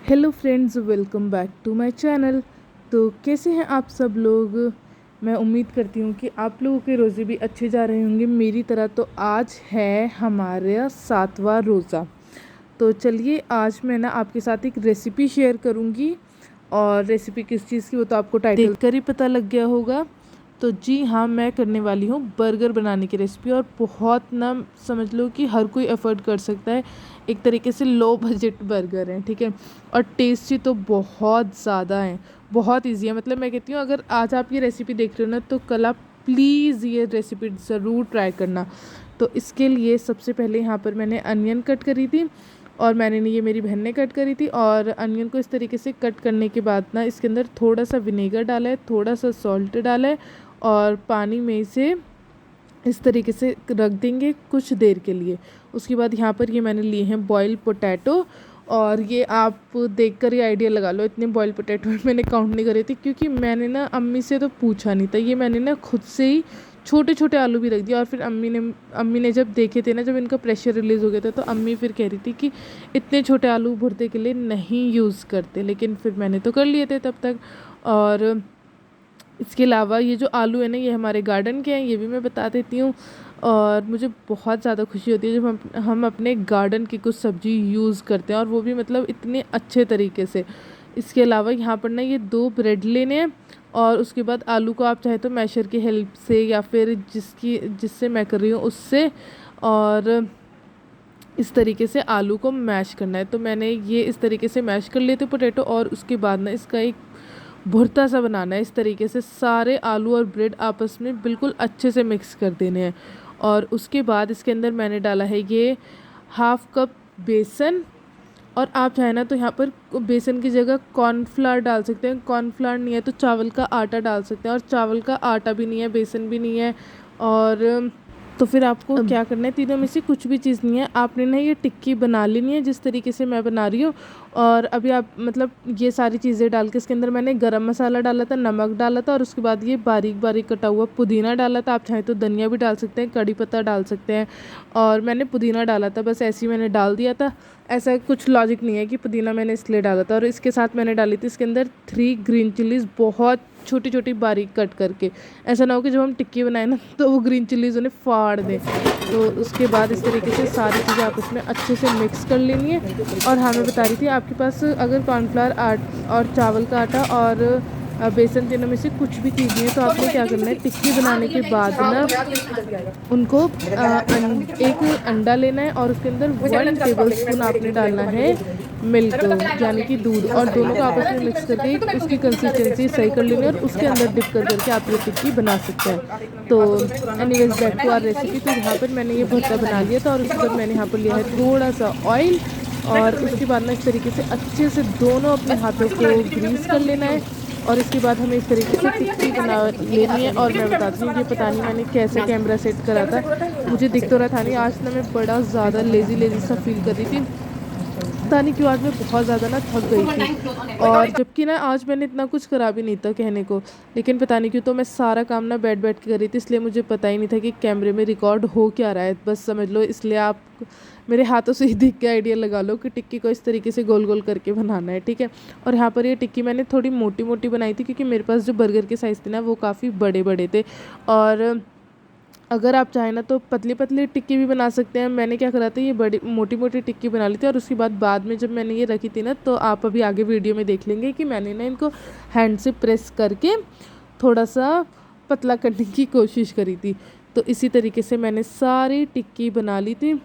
Hello friends, welcome back to my channel. तो कैसे हैं आप सब लोग। मैं उम्मीद करती हूँ कि आप लोगों के रोज़े भी अच्छे जा रहे होंगे मेरी तरह। तो आज है हमारा 7वां रोज़ा। तो चलिए आज मैं ना आपके साथ एक रेसिपी शेयर करूँगी, और रेसिपी किस चीज़ की वो तो आपको टाइटल देखकर ही पता लग गया होगा। तो जी हाँ, मैं करने वाली हूँ बर्गर बनाने की रेसिपी, और बहुत ना समझ लो कि हर कोई अफोर्ड कर सकता है। एक तरीके से लो बजट बर्गर है, ठीक है। और टेस्टी तो बहुत ज़्यादा है, बहुत इजी है। मतलब मैं कहती हूँ अगर आज आप ये रेसिपी देख रहे हो ना, तो कल आप प्लीज़ ये रेसिपी ज़रूर ट्राई करना। तो इसके लिए सबसे पहले यहाँ पर मैंने अनियन कट करी थी, और मैंने ये मेरी बहन ने कट करी थी। और अनियन को इस तरीके से कट करने के बाद ना इसके अंदर थोड़ा सा विनेगर डाला है, थोड़ा सा सॉल्ट डाला है, और पानी में से इस तरीके से रख देंगे कुछ देर के लिए। उसके बाद यहाँ पर ये मैंने लिए हैं बॉयल पोटैटो, और ये आप देखकर ही आइडिया लगा लो इतने बॉयल पोटैटो मैंने काउंट नहीं करे थे, क्योंकि मैंने ना अम्मी से तो पूछा नहीं था। ये मैंने ना खुद से ही छोटे छोटे आलू भी रख दिया। और फिर अम्मी ने जब देखे थे ना, जब इनका प्रेशर रिलीज़ हो गया था, तो अम्मी फिर कह रही थी कि इतने छोटे आलू भुर्ते के लिए नहीं यूज़ करते, लेकिन फिर मैंने तो कर लिए थे तब तक। और इसके अलावा ये जो आलू है ना, ये हमारे गार्डन के हैं, ये भी मैं बता देती हूँ। और मुझे बहुत ज़्यादा खुशी होती है जब हम अपने गार्डन की कुछ सब्ज़ी यूज़ करते हैं, और वो भी मतलब इतने अच्छे तरीके से। इसके अलावा यहाँ पर ना ये 2 ब्रेड लेने हैं, और उसके बाद आलू को आप चाहे तो मैशर की हेल्प से, या फिर जिससे मैं कर रही हूँ उससे, और इस तरीके से आलू को मैश करना है। तो मैंने ये इस तरीके से मैश कर लिए थे पोटैटो, और उसके बाद ना इसका एक भुर्ता सा बनाना है। इस तरीके से सारे आलू और ब्रेड आपस में बिल्कुल अच्छे से मिक्स कर देने हैं। और उसके बाद इसके अंदर मैंने डाला है ये 1/2 कप बेसन, और आप चाहे ना तो यहाँ पर बेसन की जगह कॉर्नफ्लावर डाल सकते हैं। कॉर्नफ्लावर नहीं है तो चावल का आटा डाल सकते हैं, और चावल का आटा भी नहीं है, बेसन भी नहीं है, और तो फिर आपको क्या करना है, तीनों में से कुछ भी चीज़ नहीं है, आपने ना ये टिक्की बना लेनी है जिस तरीके से मैं बना रही हूँ। और अभी आप मतलब ये सारी चीज़ें डाल के इसके अंदर मैंने गरम मसाला डाला था, नमक डाला था, और उसके बाद ये बारीक बारीक कटा हुआ पुदीना डाला था। आप चाहें तो धनिया भी डाल सकते हैं, कड़ी पत्ता डाल सकते हैं, और मैंने पुदीना डाला था, बस ऐसे ही मैंने डाल दिया था। ऐसा कुछ लॉजिक नहीं है कि पुदीना मैंने इसलिए डाला था। और इसके साथ मैंने डाली थी इसके अंदर 3 ग्रीन चिलीज़, बहुत छोटी छोटी बारीक कट करके। ऐसा ना हो कि जब हम टिक्की बनाए ना तो वो ग्रीन चिलीज़ उन्हें फाड़ दें। तो उसके बाद इस तरीके से सारी चीज़ें आपस में अच्छे से मिक्स कर लेनी है। और हाँ, मैं बता रही थी आपके पास अगर कॉर्नफ्लावर और चावल का आटा और बेसन तीनों में से कुछ भी चीज़ नहीं है, तो आपने क्या करना है, टिक्की बनाने के बाद ना उनको एक अंडा लेना है, और उसके अंदर 1 टेबलस्पून आपने डालना है मिल्क यानी कि दूध, और दोनों को आपस में मिक्स करके उसकी कंसिस्टेंसी सही कर लेनी है, और उसके अंदर डिप कर करके आप ये टिक्की बना सकते हैं। तो anyways back to our recipe. तो यहाँ पर मैंने ये भुर्ता बना लिया था, और उसके बाद मैंने यहाँ पर लिया है थोड़ा सा ऑयल, और उसके बाद ना इस तरीके से अच्छे से दोनों अपने हाथों को ग्रीस कर लेना है। और इसके बाद हमें इस तरीके से टिक्की बना लेनी है। और मैं बताती हूँ, ये पता नहीं मैंने कैसे कैमरा सेट करा था, मुझे दिख तो रहा था नहीं। आज ना मैं बड़ा ज़्यादा लेज़ी सा फील कर रही थी, पता नहीं क्यों आज मैं बहुत ज़्यादा ना थक गई थी। और जबकि ना आज मैंने इतना कुछ करा भी नहीं था कहने को, लेकिन पता नहीं क्यों तो मैं सारा काम ना बैठ बैठ के कर रही थी, इसलिए मुझे पता ही नहीं था कि कैमरे में रिकॉर्ड हो क्या रहा है, बस समझ लो। इसलिए आप मेरे हाथों से ही देख के आइडिया लगा लो कि टिक्की को इस तरीके से गोल गोल करके बनाना है, ठीक है। और यहाँ पर ये टिक्की मैंने थोड़ी मोटी मोटी बनाई थी, क्योंकि मेरे पास जो बर्गर के साइज़ थे ना वो काफ़ी बड़े बड़े थे। और अगर आप चाहें ना तो पतली पतली टिक्की भी बना सकते हैं। मैंने क्या करा था, ये बड़ी मोटी मोटी टिक्की बना ली थी, और उसके बाद में जब मैंने ये रखी थी ना, तो आप अभी आगे वीडियो में देख लेंगे कि मैंने ना इनको हैंड से प्रेस करके थोड़ा सा पतला करने की कोशिश करी थी। तो इसी तरीके से मैंने सारी टिक्की बना ली थी।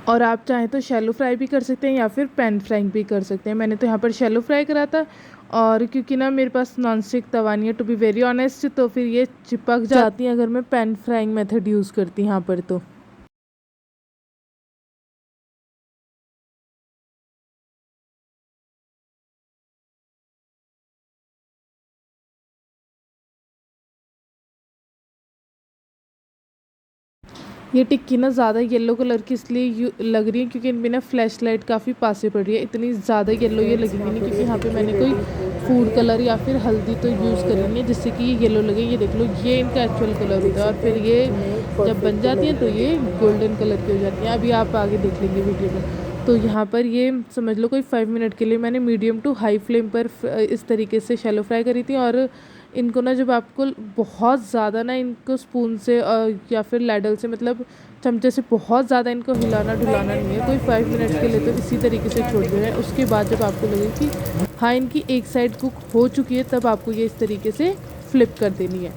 और आप चाहें तो शैलो फ्राई भी कर सकते हैं, या फिर पैन फ्राइंग भी कर सकते हैं। मैंने तो यहाँ पर शैलो फ्राई करा था, और क्योंकि ना मेरे पास नॉन स्टिक तवा नहीं है टू बी वेरी ऑनेस्ट, तो फिर ये चिपक जाती हैं अगर मैं पैन फ्राइंग मेथड यूज़ करती यहाँ पर तो। ये टिक्की ना ज़्यादा येलो कलर की इसलिए लग रही है क्योंकि इनमें ना फ्लैश लाइट काफ़ी पास से पड़ रही है। इतनी ज़्यादा येलो ये लगेंगी नहीं, क्योंकि यहाँ पे मैंने कोई फूड कलर या फिर हल्दी तो यूज़ करेंगे जिससे कि ये येलो लगे। ये देख लो, ये इनका एक्चुअल कलर होता है और फिर ये जब बन जाती हैं तो ये गोल्डन कलर की हो जाती हैं। अभी आप आगे देख लेंगे वीडियो में। तो यहाँ पर ये समझ लो कोई 5 मिनट के लिए मैंने मीडियम टू हाई फ्लेम पर इस तरीके से शैलो फ्राई करी थी। और इनको ना जब आपको बहुत ज़्यादा ना इनको स्पून से या फिर लैडल से मतलब चमचे से बहुत ज़्यादा इनको हिलाना ढुलाना नहीं है। कोई 5 मिनट के लिए तो इसी तरीके से छोड़ देना है। उसके बाद जब आपको लगे कि हाँ इनकी एक साइड कुक हो चुकी है तब आपको ये इस तरीके से फ्लिप कर देनी है।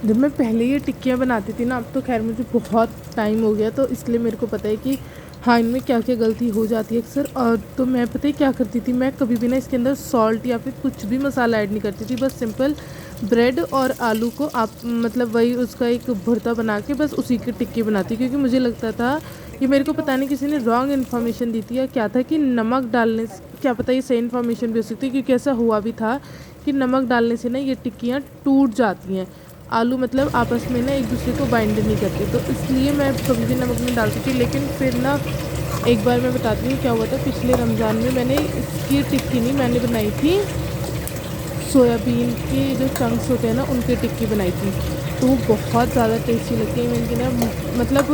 जब मैं पहले ये टिक्कियाँ बनाती थी ना, अब तो खैर मुझे बहुत टाइम हो गया तो इसलिए मेरे को पता है कि हाँ इनमें क्या क्या गलती हो जाती है अक्सर। और तो मैं पता है क्या करती थी, मैं कभी भी ना इसके अंदर सॉल्ट या फिर कुछ भी मसाला ऐड नहीं करती थी। बस सिंपल ब्रेड और आलू को आप मतलब वही उसका एक भरता बना के बस उसी की टिक्की बनाती। क्योंकि मुझे लगता था, ये मेरे को पता नहीं किसी ने रॉन्ग इन्फॉर्मेशन दी थी या क्या था, कि नमक डालने से क्या पता ये सही इन्फॉर्मेशन भी हो सकती है। क्योंकि ऐसा हुआ भी था कि नमक डालने से ना ये टिक्कियाँ टूट जाती हैं। आलू मतलब आपस में ना एक दूसरे को बाइंड नहीं करते, तो इसलिए मैं कभी भी नमक नहीं डालती थी। लेकिन फिर ना एक बार मैं बताती हूँ क्या हुआ था। पिछले रमज़ान में मैंने इसकी टिक्की नहीं, मैंने बनाई थी सोयाबीन के जो चंक्स होते हैं ना उनकी टिक्की बनाई थी। तो वो बहुत ज़्यादा टेस्टी लगती है। इनकी ना मतलब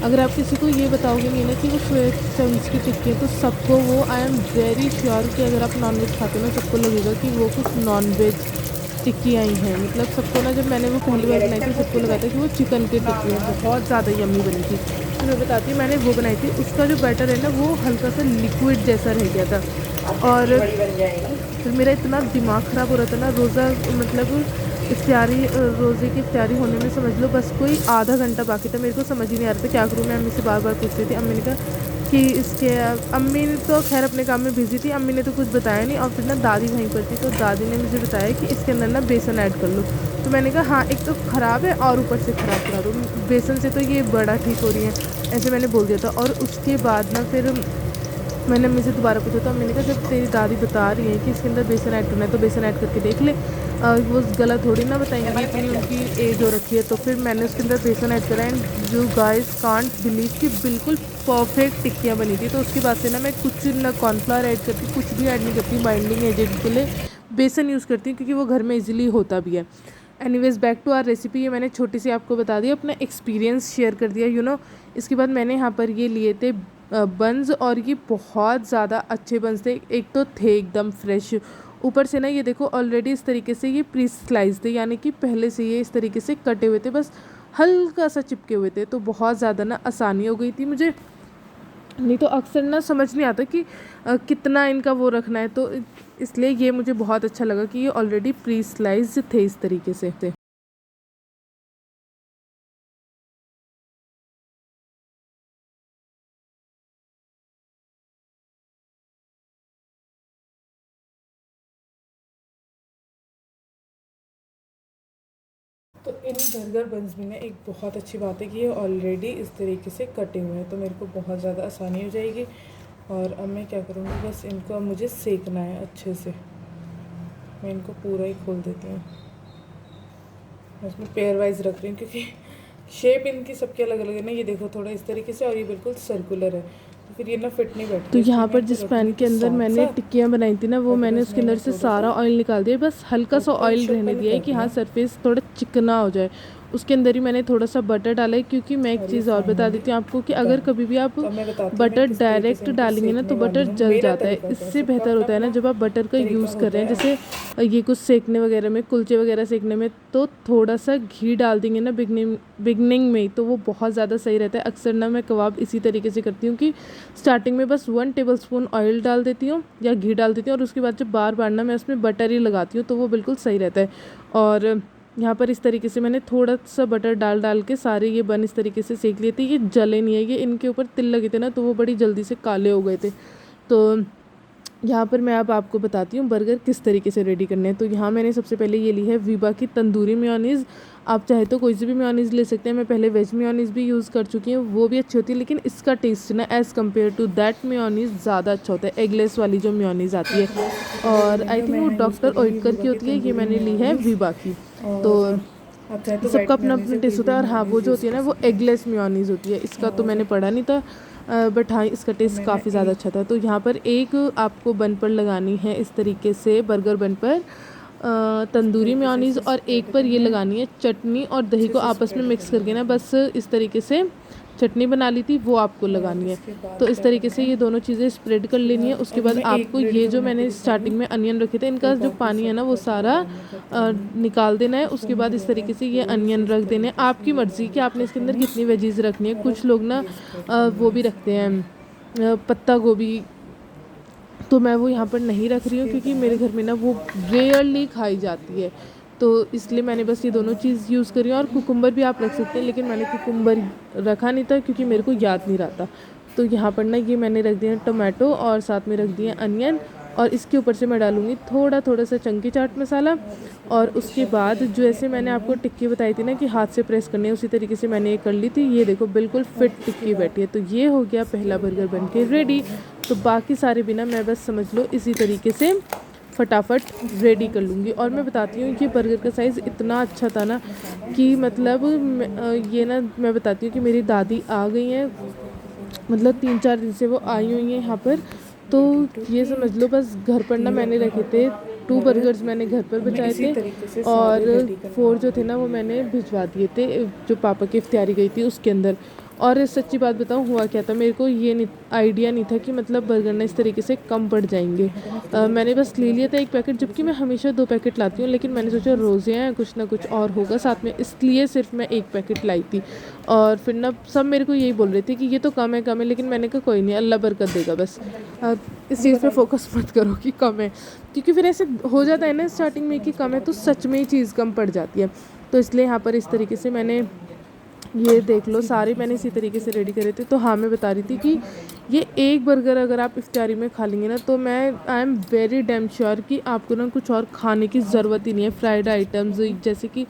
अगर आप किसी को ये बताओगे नहीं ना कि वो सोया चंक्स की टिक्की है तो सबको वो आई एम वेरी श्योर कि अगर आप नॉनवेज खाते हो ना सबको लगेगा कि वो कुछ नॉनवेज टिक्की आई हैं। मतलब सबको ना, जब मैंने वो पहली बार बनाई थी सबको लगा था कि वो चिकन की टिक्की है। बहुत ज़्यादा यम्मी बनी थी। तो मैं बताती हूँ, मैंने वो बनाई थी, उसका जो बैटर है ना वो हल्का सा लिक्विड जैसा रह गया था। और फिर मेरा इतना दिमाग ख़राब हो रहा था ना, रोज़ा मतलब इफ्तारी रोज़े की इफ्तारी होने में समझ लो बस कोई आधा घंटा बाकी था। मेरे को समझ ही नहीं आ रहा था क्या करूँ। मैं अम्मी से बार बार पूछ रही थी। अम्मी ने कहा कि इसके अम्मी ने तो खैर अपने काम में बिजी थी, अम्मी ने तो कुछ बताया नहीं। और फिर ना दादी वहीं पर थी तो दादी ने मुझे बताया कि इसके अंदर ना बेसन ऐड कर लो। तो मैंने कहा हाँ, एक तो ख़राब है और ऊपर से ख़राब करा दो, बेसन से तो ये बड़ा ठीक हो रही है, ऐसे मैंने बोल दिया था। और उसके बाद ना फिर मैंने अम्मी से दोबारा पूछा, तो अम्मी ने कहा जब तेरी दादी बता रही है कि इसके अंदर बेसन ऐड करना है तो बेसन ऐड करके देख ले, वो गलत थोड़ी ना बताएंगी कि उनकी एज हो रखी है। तो फिर मैंने उसके अंदर बेसन ऐड करा एंड जो गाइस कांट बिलीव कि बिल्कुल परफेक्ट टिक्कियाँ बनी थी। तो उसके बाद से ना मैं कुछ ना कॉर्नफ्लावर ऐड करती, कुछ भी ऐड नहीं करती। बाइंडिंग एजेंट के लिए बेसन यूज़ करती हूँ क्योंकि वो घर में ईजिली होता भी है। Anyways back to our recipe. ये मैंने छोटी सी आपको बता दी, अपना एक्सपीरियंस शेयर कर दिया इसके बाद मैंने यहाँ पर ये लिए थे बंस और ये बहुत ज़्यादा अच्छे बंस थे। एक तो थे एकदम फ्रेश, ऊपर से ना ये देखो ऑलरेडी इस तरीके से ये प्री स्लाइस थे, यानी कि पहले से ये इस तरीके से कटे हुए थे, बस हल्का सा चिपके हुए थे। तो बहुत ज़्यादा ना आसानी हो गई थी मुझे। नहीं तो अक्सर ना समझ नहीं आता कि कितना इनका वो रखना है। तो इसलिए ये मुझे बहुत अच्छा लगा कि ये ऑलरेडी प्री स्लाइस थे इस तरीके से थे। तो इन बर्गर बन्स में ना एक बहुत अच्छी बात है कि ये ऑलरेडी इस तरीके से कटे हुए हैं, तो मेरे को बहुत ज़्यादा आसानी हो जाएगी। और अब मैं क्या करूँगी, बस इनको अब मुझे सेकना है अच्छे से। मैं इनको पूरा ही खोल देती हूँ। मैं इसमें पेयर वाइज रख रही हूँ क्योंकि शेप इनकी सबकी अलग अलग है ना। ये देखो थोड़ा इस तरीके से और ये बिल्कुल सर्कुलर है, तो फिर ये ना फिट नहीं बैठती। तो यहाँ पर जिस पैन के अंदर मैंने टिक्कियाँ बनाई थी ना, वो मैंने उसके अंदर से सारा ऑयल निकाल दिया। बस हल्का सा ऑयल रहने दिया है कि हाँ सरफेस थोड़ा चिकना हो जाए। उसके अंदर ही मैंने थोड़ा सा बटर डाला है क्योंकि मैं एक चीज़ और बता देती हूँ आपको कि अगर कभी भी आप बटर डायरेक्ट डालेंगे ना तो बटर जल जाता है। इससे बेहतर होता है ना जब आप बटर का यूज़ कर रहे हैं, जैसे ये कुछ सेकने वगैरह में, कुलचे वगैरह सेकने में, तो थोड़ा सा घी डाल देंगे ना बिगनिंग में, तो वो बहुत ज़्यादा सही रहता है। अक्सर ना मैं कबाब इसी तरीके से करती हूँ कि स्टार्टिंग में बस 1 टेबलस्पून ऑयल डाल देती हूँ या घी डाल देती हूँ और उसके बाद जब बार बार ना मैं उसमें बटर ही लगाती हूँ तो वो बिल्कुल सही रहता है। और यहाँ पर इस तरीके से मैंने थोड़ा सा बटर डाल के सारे ये बन इस तरीके से सेक लिए थे। ये जले नहीं है, ये इनके ऊपर तिल लगे थे ना तो वो बड़ी जल्दी से काले हो गए थे। तो यहाँ पर मैं अब आपको बताती हूँ बर्गर किस तरीके से रेडी करने हैं। तो यहाँ मैंने सबसे पहले ये ली है वीबा की तंदूरी मेयोनीज़। आप चाहे तो कोई सी भी मेयोनीज़ ले सकते हैं। मैं पहले वेज मेयोनीज़ भी यूज़ कर चुकी हूँ, वो भी अच्छी होती है, लेकिन इसका टेस्ट ना as compare to that mayonnaise ज़्यादा अच्छा होता है, एगलेस वाली जो मेयोनीज़ आती है। और आई थिंक वो डॉक्टर ओइटकर की होती है, ये मैंने ली है वीबा की। तो सबका अपना अपना टेस्ट होता है। और हाँ, वो जो होती है ना वो एगलेस मेयोनीज़ होती है, इसका तो मैंने पढ़ा नहीं था। बट हाँ इसका टेस्ट काफ़ी ज़्यादा अच्छा था। तो यहाँ पर एक आपको बन पर लगानी है इस तरीके से बर्गर बन पर तंदूरी मेयोनीज़, और एक पर ये लगानी है चटनी और दही को आपस में मिक्स करके ना बस इस तरीके से चटनी बना ली थी वो आपको लगानी है। तो इस तरीके से ये दोनों चीज़ें स्प्रेड कर लेनी है। उसके बाद आपको ये जो मैंने स्टार्टिंग में अनियन रखे थे इनका जो पानी है ना वो सारा निकाल देना है। उसके बाद इस तरीके से ये अनियन रख देने हैं। आपकी मर्ज़ी कि आपने इसके अंदर कितनी वेजीज़ रखनी है। कुछ लोग ना वो भी रखते हैं पत्ता गोभी, तो मैं वो यहाँ पर नहीं रख रही हूँ क्योंकि मेरे घर में ना वो रेयरली खाई जाती है, तो इसलिए मैंने बस ये दोनों चीज़ यूज़ करी है। और कुकुम्बर भी आप रख सकते हैं, लेकिन मैंने कुकुम्बर रखा नहीं था क्योंकि मेरे को याद नहीं रहा था। तो यहाँ पर ना ये मैंने रख दिया टोमेटो और साथ में रख दिया अनियन, और इसके ऊपर से मैं डालूँगी थोड़ा सा चंकी चाट मसाला। और उसके बाद जो ऐसे मैंने आपको टिक्की बताई थी ना कि हाथ से प्रेस करनी है, उसी तरीके से मैंने ये कर ली थी। ये देखो बिल्कुल फिट टिक्की बैठी है। तो ये हो गया पहला बर्गर बन के रेडी। तो बाकी सारे भी ना मैं बस समझ लो इसी तरीके से फटाफट रेडी कर लूँगी। और मैं बताती हूँ कि बर्गर का साइज़ इतना अच्छा था ना कि मतलब ये ना मैं बताती हूँ कि मेरी दादी आ गई हैं, मतलब 3-4 दिन से वो आई हुई हैं यहाँ पर। तो ये समझ लो बस घर पर ना मैंने रखे थे 2 बर्गर्स मैंने घर पर बचाए थे, और 4 जो थे ना वो मैंने भिजवा दिए थे जो पापा की इफ्तियारी गई थी उसके अंदर। और सच्ची बात बताऊँ हुआ क्या था, मेरे को ये नहीं आइडिया नहीं था कि मतलब बर्गर ना इस तरीके से कम पड़ जाएंगे। मैंने बस ले लिया था 1 पैकेट, जबकि मैं हमेशा 2 पैकेट लाती हूँ, लेकिन मैंने सोचा रोज़े हैं कुछ ना कुछ और होगा साथ में, इसलिए सिर्फ मैं 1 पैकेट लाई थी। और फिर ना सब मेरे को यही बोल रहे थे कि ये तो कम है, लेकिन मैंने कहा कोई नहीं, अल्लाह बरकत देगा, बस इस चीज़ पे फोकस मत करो कि कम है, क्योंकि फिर ऐसे हो जाता है ना स्टार्टिंग में कि कम है तो सच में ही चीज़ कम पड़ जाती है। तो इसलिए यहाँ पर इस तरीके से मैंने ये देख लो सारे मैंने इसी तरीके से रेडी करे थे। तो हाँ मैं बता रही थी कि ये एक बर्गर अगर आप इफ्तारी में खा लेंगे ना, तो मैं I am very damn sure कि आपको ना कुछ और खाने की ज़रूरत ही नहीं है। फ्राइड आइटम्स जैसे कि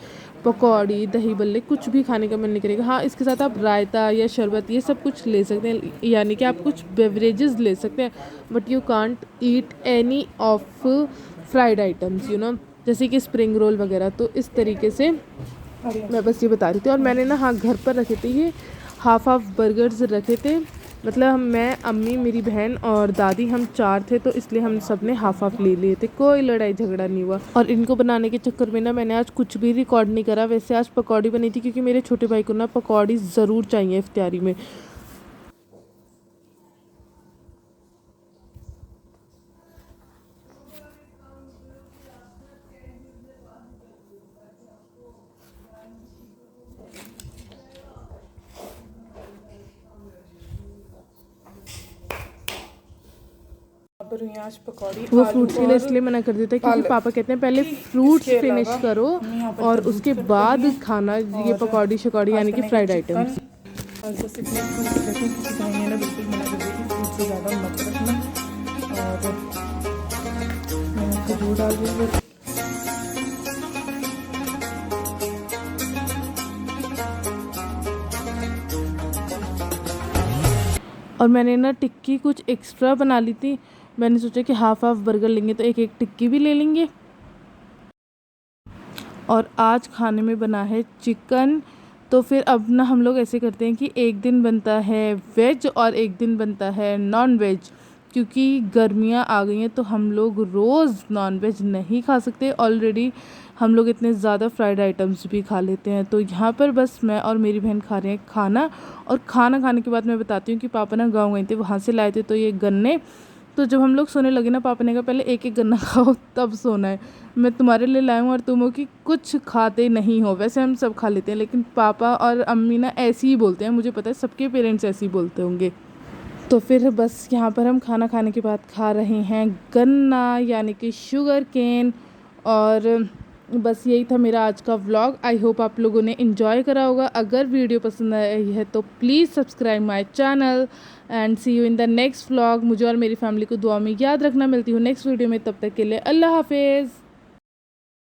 पकौड़ी, दही बल्ले, कुछ भी खाने का मन नहीं करेगा। हाँ इसके साथ आप रायता या शरबत ये सब कुछ ले सकते हैं, यानी कि आप कुछ बेवरेजेस ले सकते हैं, but you can't eat any of fried items जैसे कि स्प्रिंग रोल वगैरह। तो इस तरीके से मैं बस ये बता रही थी। और मैंने ना हाँ घर पर रखे थे ये हाफ बर्गर्स रखे थे, मतलब मैं, अम्मी, मेरी बहन और दादी, हम 4 थे, तो इसलिए हम सब ने हाफ ले लिए थे, कोई लड़ाई झगड़ा नहीं हुआ। और इनको बनाने के चक्कर में ना मैंने आज कुछ भी रिकॉर्ड नहीं करा। वैसे आज पकौड़ी बनी थी क्योंकि मेरे छोटे भाई को ना पकौड़ी ज़रूर चाहिए इफ्तियारी में। आज पकौड़ी, वो फ्रूट्स के लिए इसलिए मना कर देता है क्योंकि पापा कहते हैं पहले फ्रूट्स फिनिश करो और उसके बाद खाना ये पकौड़ी शकौड़ी यानी कि फ्राइड आइटम्स। और बस इतने फ्रूट्स रखे, किसी भाई ने ना बिल्कुल मना कर दिया कि फ्रूट से ज़्यादा मत रखना, और मैं खजूर डाल दूँगी। और मैंने ना टिक्की कुछ एक्स्ट्रा बना ली थी, मैंने सोचा कि हाफ बर्गर लेंगे तो एक टिक्की भी ले लेंगे। और आज खाने में बना है चिकन। तो फिर अब ना हम लोग ऐसे करते हैं कि एक दिन बनता है वेज और एक दिन बनता है नॉन वेज, क्योंकि गर्मियाँ आ गई हैं तो हम लोग रोज़ नॉन वेज नहीं खा सकते। ऑलरेडी हम लोग इतने ज़्यादा फ्राइड आइटम्स भी खा लेते हैं। तो यहाँ पर बस मैं और मेरी बहन खा रहे हैं खाना। और खाना खाने के बाद मैं बताती हूँ कि पापा ना गाँव गए थे, वहाँ से लाए थे तो ये गन्ने। तो जब हम लोग सोने लगे ना, पापा ने कहा पहले एक गन्ना खाओ तब सोना है, मैं तुम्हारे लिए लाया हूँ और तुम हो कि कुछ खाते नहीं हो। वैसे हम सब खा लेते हैं, लेकिन पापा और अम्मी ना ऐसे ही बोलते हैं, मुझे पता है सबके पेरेंट्स ऐसे ही बोलते होंगे। तो फिर बस यहाँ पर हम खाना खाने के बाद खा रहे हैं गन्ना यानी कि शुगर केन। और बस यही था मेरा आज का व्लॉग। आई होप आप लोगों ने इन्जॉय करा होगा। अगर वीडियो पसंद आई है तो please subscribe my channel and see you in the next vlog. मुझे और मेरी फैमिली को दुआ में याद रखना। मिलती हूँ नेक्स्ट वीडियो में, तब तक के लिए अल्लाह हाफिज़।